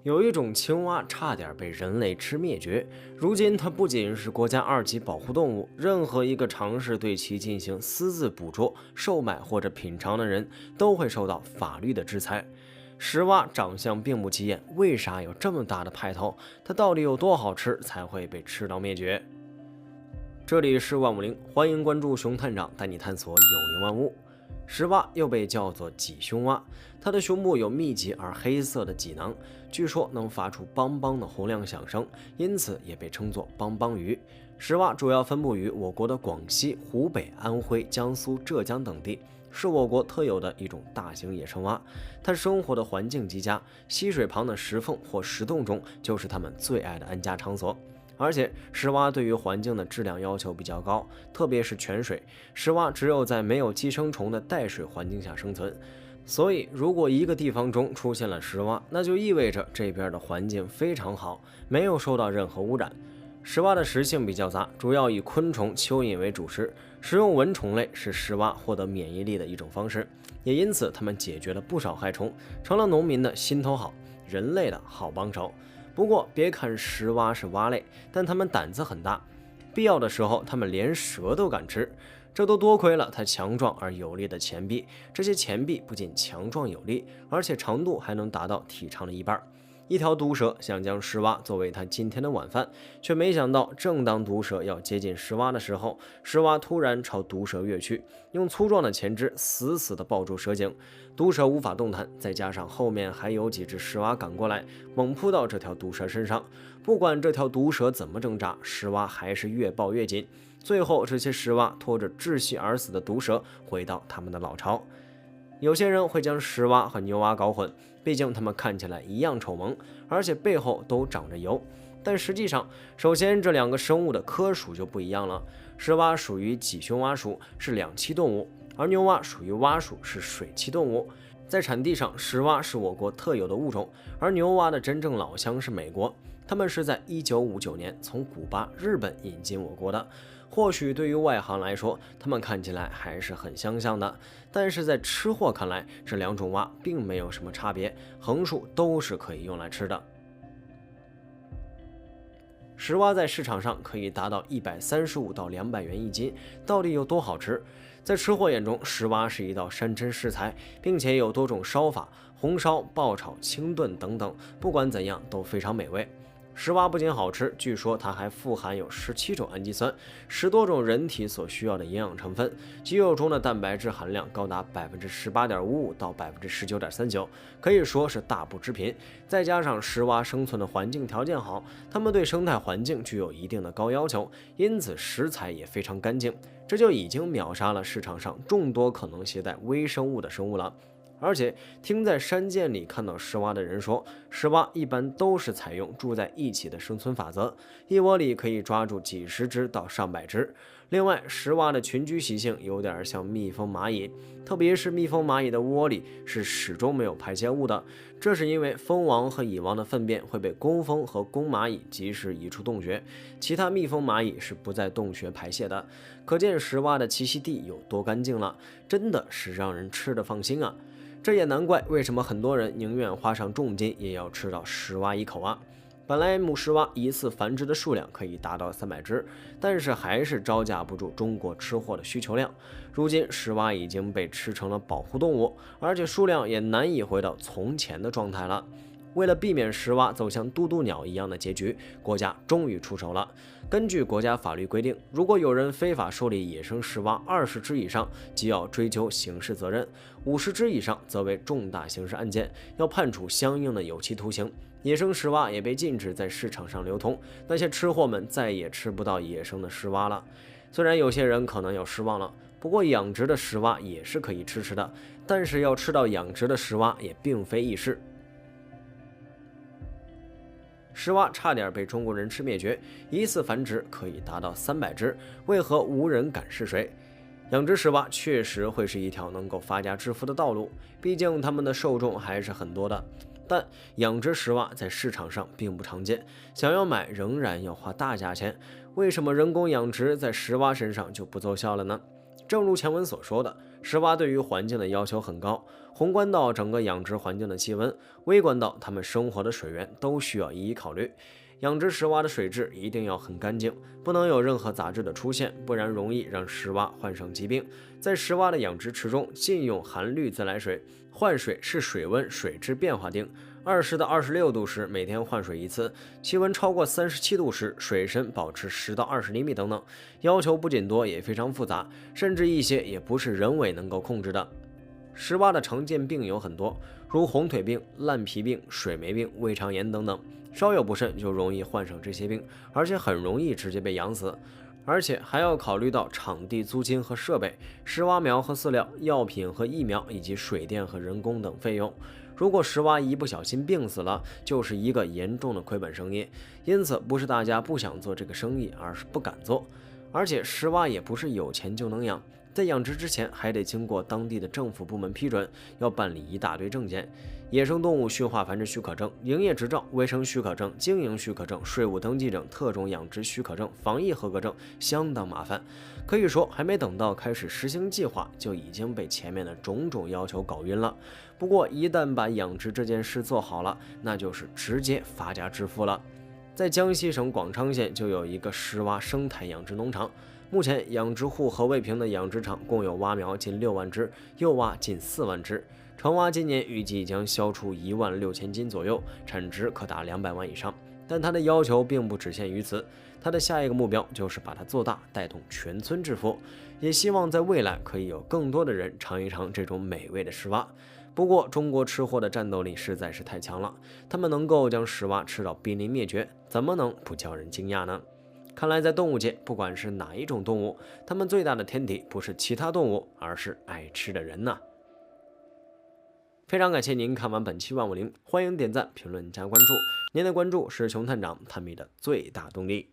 有一种青蛙差点被人类吃灭绝，如今它不仅是国家2级保护动物，任何一个尝试对其进行私自捕捉、售卖或者品尝的人都会受到法律的制裁。石蛙长相并不起眼，为啥有这么大的派头？它到底有多好吃才会被吃到灭绝？这里是万物灵，欢迎关注熊探长带你探索有灵万物。石蛙又被叫做脊胸蛙，它的胸部有密集而黑色的脊囊，据说能发出梆梆的洪亮响声，因此也被称作梆梆鱼。石蛙主要分布于我国的广西、湖北、安徽、江苏、浙江等地，是我国特有的一种大型野生蛙。它生活的环境极佳，溪水旁的石缝或石洞中就是它们最爱的安家场所。而且石蛙对于环境的质量要求比较高，特别是泉水，石蛙只有在没有寄生虫的淡水环境下生存。所以如果一个地方中出现了石蛙，那就意味着这边的环境非常好，没有受到任何污染。石蛙的食性比较杂，主要以昆虫、蚯蚓为主食，食用蚊虫类是石蛙获得免疫力的一种方式，也因此它们解决了不少害虫，成了农民的心头好，人类的好帮手。不过别看石蛙是蛙类，但它们胆子很大，必要的时候它们连蛇都敢吃，这都多亏了它强壮而有力的前臂。这些前臂不仅强壮有力，而且长度还能达到体长的一半。一条毒蛇想将石蛙作为它今天的晚饭，却没想到正当毒蛇要接近石蛙的时候，石蛙突然朝毒蛇跃去，用粗壮的前肢死死地抱住蛇颈，毒蛇无法动弹，再加上后面还有几只石蛙赶过来，猛扑到这条毒蛇身上。不管这条毒蛇怎么挣扎，石蛙还是越抱越紧，最后这些石蛙拖着窒息而死的毒蛇回到他们的老巢。有些人会将石蛙和牛蛙搞混，毕竟它们看起来一样丑萌，而且背后都长着油。但实际上，首先这两个生物的科属就不一样了。石蛙属于脊胸蛙属，是两栖动物，而牛蛙属于蛙属，是水栖动物。在产地上，石蛙是我国特有的物种，而牛蛙的真正老乡是美国。它们是在1959年从古巴、日本引进我国的。或许对于外行来说，它们看起来还是很相像的，但是在吃货看来，这两种蛙并没有什么差别，横竖都是可以用来吃的。石蛙在市场上可以达到135到200元一斤，到底有多好吃？在吃货眼中，石蛙是一道山珍食材，并且有多种烧法，红烧、爆炒、清炖等等，不管怎样都非常美味。石蛙不仅好吃，据说它还富含有17种氨基酸，10多种人体所需要的营养成分，肌肉中的蛋白质含量高达18.55%到19.39%，可以说是大补之品。再加上石蛙生存的环境条件好，它们对生态环境具有一定的高要求，因此食材也非常干净，这就已经秒杀了市场上众多可能携带微生物的生物了。而且听在山涧里看到石蛙的人说，石蛙一般都是采用住在一起的生存法则，一窝里可以抓住几十只到上百只。另外，石蛙的群居习性有点像蜜蜂蚂蚁，特别是蜜蜂蚂蚁的窝里是始终没有排泄物的，这是因为蜂王和蚁王的粪便会被工蜂和公蚂蚁及时移出洞穴，其他蜜蜂蚂蚁是不在洞穴排泄的。可见石蛙的栖息地有多干净了，真的是让人吃得放心啊！这也难怪为什么很多人宁愿花上重金也要吃到石蛙一口啊！本来母石蛙一次繁殖的数量可以达到300只，但是还是招架不住中国吃货的需求量。如今石蛙已经被吃成了保护动物，而且数量也难以回到从前的状态了。为了避免石蛙走向渡渡鸟一样的结局，国家终于出手了。根据国家法律规定，如果有人非法狩猎野生石蛙20只以上，即要追究刑事责任；50只以上，则为重大刑事案件，要判处相应的有期徒刑。野生石蛙也被禁止在市场上流通，那些吃货们再也吃不到野生的石蛙了。虽然有些人可能要失望了，不过养殖的石蛙也是可以吃的，但是要吃到养殖的石蛙也并非易事。石蛙差点被中国人吃灭绝，一次繁殖可以达到300只，为何无人敢试水？养殖石蛙确实会是一条能够发家致富的道路，毕竟它们的受众还是很多的。但养殖石蛙在市场上并不常见，想要买仍然要花大价钱。为什么人工养殖在石蛙身上就不奏效了呢？正如前文所说的，石蛙对于环境的要求很高，宏观到整个养殖环境的气温，微观到它们生活的水源都需要一一考虑。养殖石蛙的水质一定要很干净，不能有任何杂质的出现，不然容易让石蛙患上疾病。在石蛙的养殖池中禁用含氯自来水，换水视水温、水质变化定。20到26度时每天换水一次，气温超过37度时水深保持10到20厘米等等。要求不仅多，也非常复杂，甚至一些也不是人为能够控制的。石蛙的常见病有很多，如红腿病、烂皮病、水霉病、胃肠炎等等，稍有不慎就容易患上这些病，而且很容易直接被养死。而且还要考虑到场地租金和设备、石蛙苗和饲料、药品和疫苗以及水电和人工等费用。如果石蛙一不小心病死了，就是一个严重的亏本生意。因此，不是大家不想做这个生意，而是不敢做。而且石蛙也不是有钱就能养，在养殖之前还得经过当地的政府部门批准，要办理一大堆证件。野生动物驯化繁殖许可证、营业执照、卫生许可证、经营许可证、税务登记证、特种养殖许可证、防疫合格证，相当麻烦。可以说，还没等到开始实行计划，就已经被前面的种种要求搞晕了。不过，一旦把养殖这件事做好了，那就是直接发家致富了。在江西省广昌县就有一个石蛙生态养殖农场，目前养殖户和卫平的养殖场共有蛙苗近6万只，幼蛙近4万只。成蛙今年预计将销出16000斤左右，产值可达200万以上。但他的要求并不只限于此，他的下一个目标就是把它做大，带动全村致富，也希望在未来可以有更多的人尝一尝这种美味的石蛙。不过，中国吃货的战斗力实在是太强了，他们能够将石蛙吃到濒临灭绝，怎么能不叫人惊讶呢？看来在动物界，不管是哪一种动物，它们最大的天敌不是其他动物，而是爱吃的人呐。非常感谢您看完本期万物灵，欢迎点赞、评论、加关注，您的关注是熊探长探秘的最大动力。